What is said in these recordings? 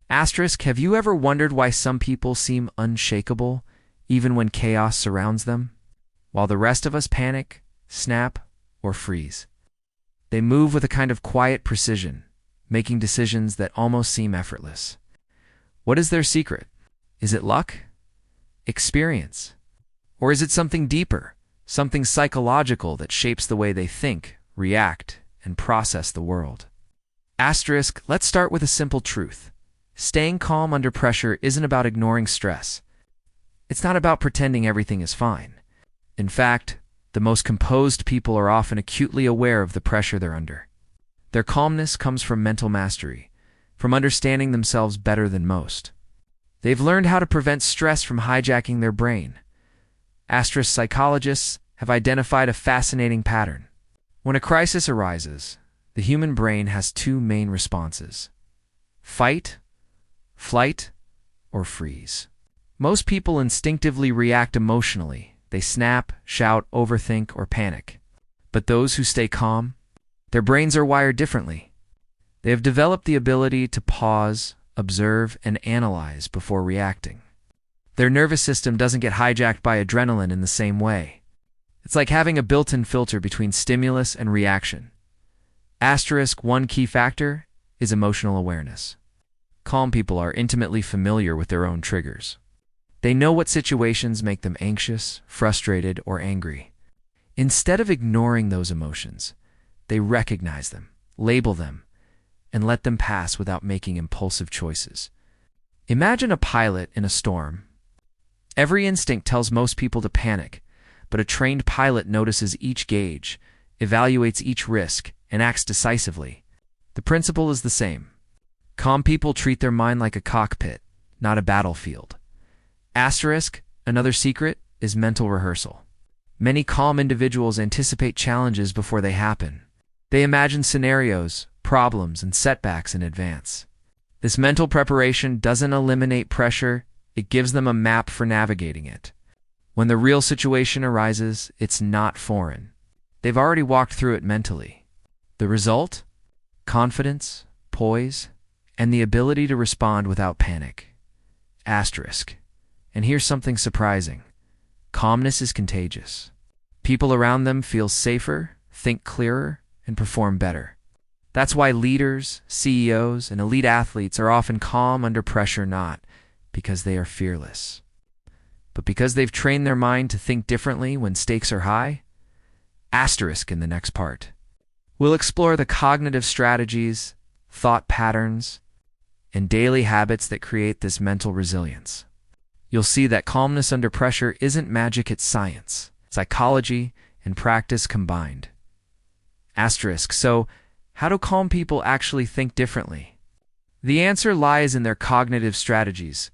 Asterisk, have you ever wondered why some people seem unshakable, even when chaos surrounds them, while the rest of us panic, snap, or freeze? They move with a kind of quiet precision, making decisions that almost seem effortless. What is their secret? Is it luck? Experience? Or is it something deeper, something psychological that shapes the way they think, react, and process the world? Asterisk, let's start with a simple truth. Staying calm under pressure isn't about ignoring stress. It's not about pretending everything is fine. In fact, the most composed people are often acutely aware of the pressure they're under. Their calmness comes from mental mastery, from understanding themselves better than most. They've learned how to prevent stress from hijacking their brain. Asterisk, psychologists have identified a fascinating pattern. When a crisis arises, the human brain has two main responses: fight, flight, or freeze. Most people instinctively react emotionally. They snap, shout, overthink, or panic. But those who stay calm, their brains are wired differently. They have developed the ability to pause, observe, and analyze before reacting. Their nervous system doesn't get hijacked by adrenaline in the same way. It's like having a built-in filter between stimulus and reaction. Asterisk, one key factor is emotional awareness. Calm people are intimately familiar with their own triggers. They know what situations make them anxious, frustrated, or angry. Instead of ignoring those emotions, they recognize them, label them, and let them pass without making impulsive choices. Imagine a pilot in a storm. Every instinct tells most people to panic, but a trained pilot notices each gauge, evaluates each risk, and acts decisively. The principle is the same. Calm people treat their mind like a cockpit, not a battlefield. Asterisk, another secret is mental rehearsal. Many calm individuals anticipate challenges before they happen. They imagine scenarios, problems, and setbacks in advance. This mental preparation doesn't eliminate pressure, it gives them a map for navigating it. When the real situation arises, it's not foreign. They've already walked through it mentally. The result? Confidence, poise, and the ability to respond without panic. Asterisk. And here's something surprising. Calmness is contagious. People around them feel safer, think clearer, and perform better. That's why leaders, CEOs, and elite athletes are often calm under pressure, not because they are fearless, but because they've trained their mind to think differently when stakes are high. Asterisk in the next part. We'll explore the cognitive strategies, thought patterns, and daily habits that create this mental resilience. You'll see that calmness under pressure isn't magic, it's science, psychology, and practice combined. Asterisk. So, how do calm people actually think differently? The answer lies in their cognitive strategies,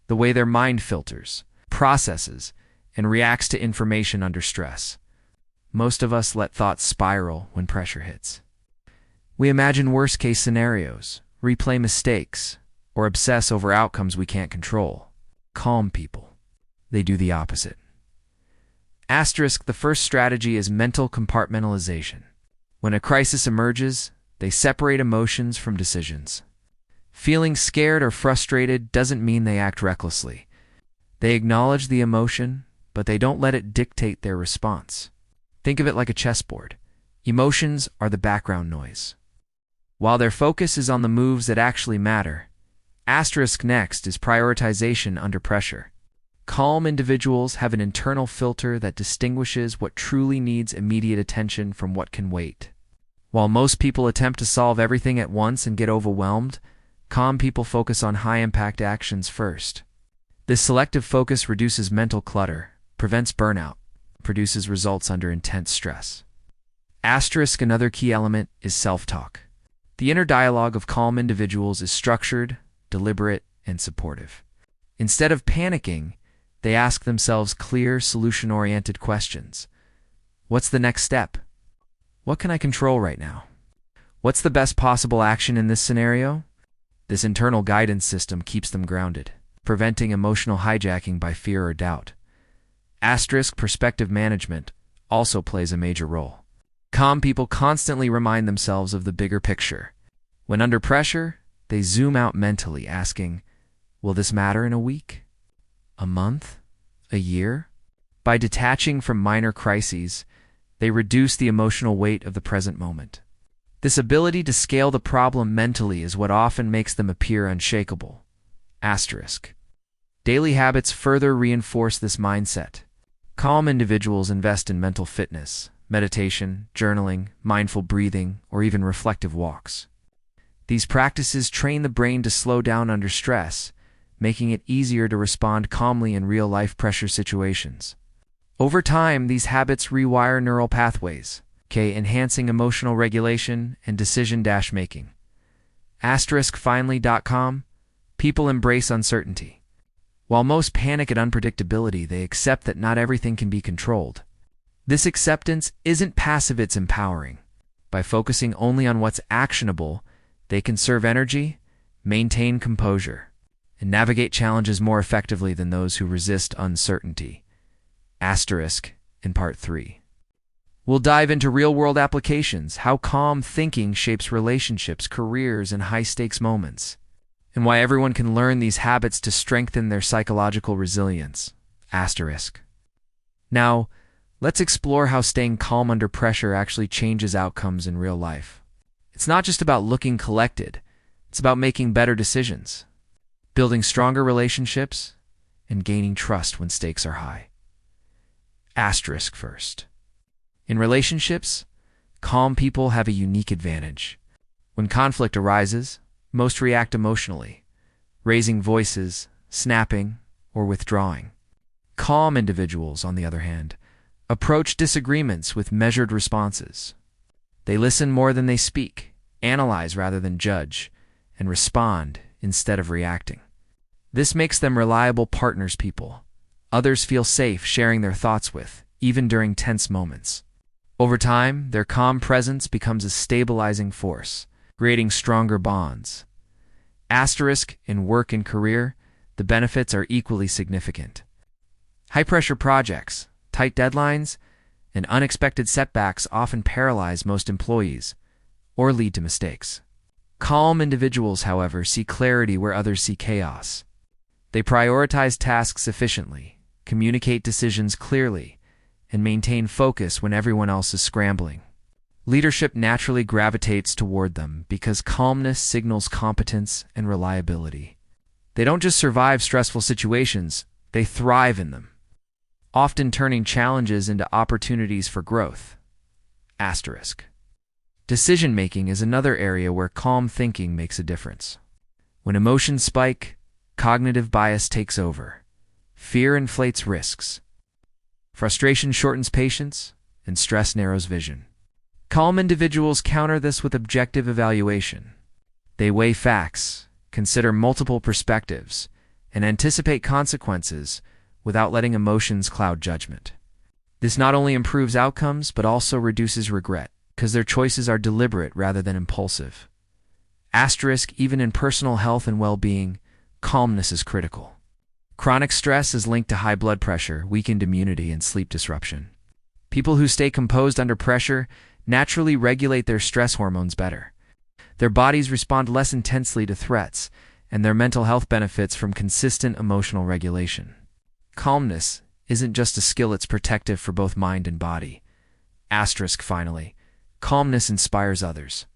the way their mind filters, processes, and reacts to information under stress. Most of us let thoughts spiral when pressure hits. We imagine worst-case scenarios, replay mistakes, or obsess over outcomes we can't control. Calm people, they do the opposite. Asterisk, the first strategy is mental compartmentalization. When a crisis emerges, they separate emotions from decisions. Feeling scared or frustrated doesn't mean they act recklessly. They acknowledge the emotion, but they don't let it dictate their response. Think of it like a chessboard. Emotions are the background noise, while their focus is on the moves that actually matter. Asterisk next is prioritization under pressure. Calm individuals have an internal filter that distinguishes what truly needs immediate attention from what can wait. While most people attempt to solve everything at once and get overwhelmed, calm people focus on high-impact actions first. This selective focus reduces mental clutter, prevents burnout, produces results under intense stress. Asterisk, another key element is self-talk. The inner dialogue of calm individuals is structured, deliberate, and supportive. Instead of panicking, they ask themselves clear, solution-oriented questions. What's the next step? What can I control right now? What's the best possible action in this scenario? This internal guidance system keeps them grounded, preventing emotional hijacking by fear or doubt. Asterisk, perspective management also plays a major role. Calm people constantly remind themselves of the bigger picture. When under pressure, They zoom out mentally, asking, will this matter in a week? A month? A year? By detaching from minor crises, they reduce the emotional weight of the present moment. This ability to scale the problem mentally is what often makes them appear unshakable. Asterisk. Daily habits further reinforce this mindset. Calm individuals invest in mental fitness, meditation, journaling, mindful breathing, or even reflective walks. These practices train the brain to slow down under stress, making it easier to respond calmly in real-life pressure situations. Over time, these habits rewire neural pathways, enhancing emotional regulation and decision-making. Finally.com, people embrace uncertainty. While most panic at unpredictability, they accept that not everything can be controlled. This acceptance isn't passive, it's empowering. By focusing only on what's actionable, they conserve energy, maintain composure, and navigate challenges more effectively than those who resist uncertainty. In Part 3. We'll dive into real-world applications, how calm thinking shapes relationships, careers, and high-stakes moments, and why everyone can learn these habits to strengthen their psychological resilience. Now, let's explore how staying calm under pressure actually changes outcomes in real life. It's not just about looking collected, it's about making better decisions, building stronger relationships, and gaining trust when stakes are high. First. In relationships, calm people have a unique advantage. When conflict arises, most react emotionally, raising voices, snapping, or withdrawing. Calm individuals, on the other hand, approach disagreements with measured responses. They listen more than they speak, analyze rather than judge, and respond instead of reacting. This makes them reliable partners people others feel safe sharing their thoughts with, even during tense moments. Over time, their calm presence becomes a stabilizing force, creating stronger bonds. In work and career, the benefits are equally significant. High-pressure projects, tight deadlines, and unexpected setbacks often paralyze most employees or lead to mistakes. Calm individuals, however, see clarity where others see chaos. They prioritize tasks efficiently, communicate decisions clearly, and maintain focus when everyone else is scrambling. Leadership naturally gravitates toward them because calmness signals competence and reliability. They don't just survive stressful situations, they thrive in them, often turning challenges into opportunities for growth. Decision-making is another area where calm thinking makes a difference. When emotions spike, cognitive bias takes over. Fear inflates risks. Frustration shortens patience, and stress narrows vision. Calm individuals counter this with objective evaluation. They weigh facts, consider multiple perspectives, and anticipate consequences without letting emotions cloud judgment. This not only improves outcomes, but also reduces regret, because their choices are deliberate rather than impulsive. Even in personal health and well-being, calmness is critical. Chronic stress is linked to high blood pressure, weakened immunity, and sleep disruption. People who stay composed under pressure naturally regulate their stress hormones better. Their bodies respond less intensely to threats, and their mental health benefits from consistent emotional regulation. Calmness isn't just a skill, it's protective for both mind and body. Finally, calmness inspires others.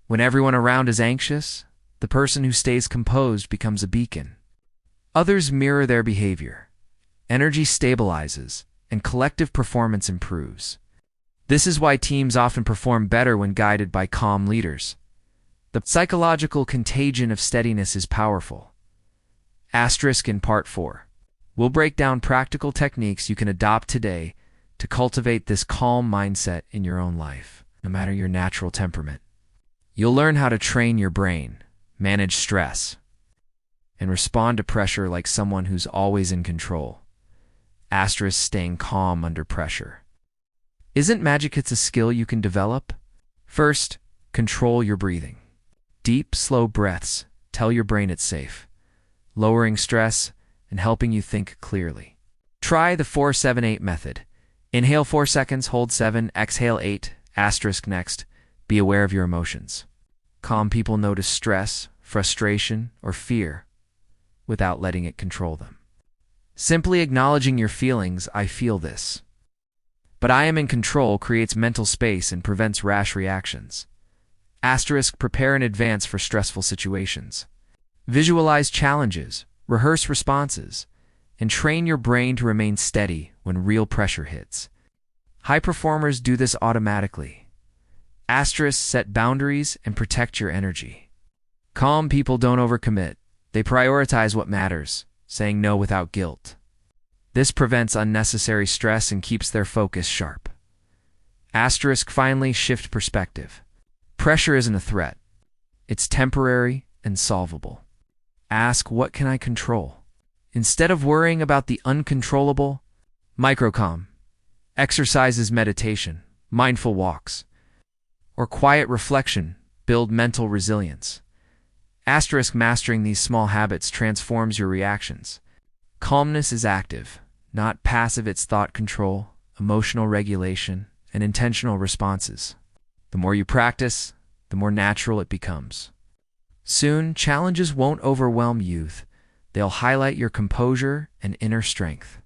When everyone around is anxious, the person who stays composed becomes a beacon. Others mirror their behavior. Energy stabilizes, and collective performance improves. This is why teams often perform better when guided by calm leaders. The psychological contagion of steadiness is powerful. In Part 4. We'll break down practical techniques you can adopt today to cultivate this calm mindset in your own life, no matter your natural temperament. You'll learn how to train your brain, manage stress, and respond to pressure like someone who's always in control. Staying calm under pressure. Isn't magic? It's a skill you can develop. First, control your breathing. Deep, slow breaths tell your brain it's safe, lowering stress and helping you think clearly. Try the 4-7-8 method. Inhale 4 seconds, hold 7, exhale 8, Next, be aware of your emotions. Calm people notice stress, frustration, or fear without letting it control them. Simply acknowledging your feelings, "I feel this, but I am in control," creates mental space and prevents rash reactions. Prepare in advance for stressful situations. Visualize challenges, rehearse responses, and train your brain to remain steady when real pressure hits. High performers do this automatically. Set boundaries and protect your energy. Calm people don't overcommit. They prioritize what matters, saying no without guilt. This prevents unnecessary stress and keeps their focus sharp. Finally, shift perspective. Pressure isn't a threat. It's temporary and solvable. Ask, what can I control? Instead of worrying about the uncontrollable, microcalm, exercises, meditation, mindful walks, or quiet reflection build mental resilience. Mastering these small habits transforms your reactions. Calmness is active, not passive. It's thought control, emotional regulation, and intentional responses. The more you practice, the more natural it becomes. Soon, challenges won't overwhelm you. They'll highlight your composure and inner strength.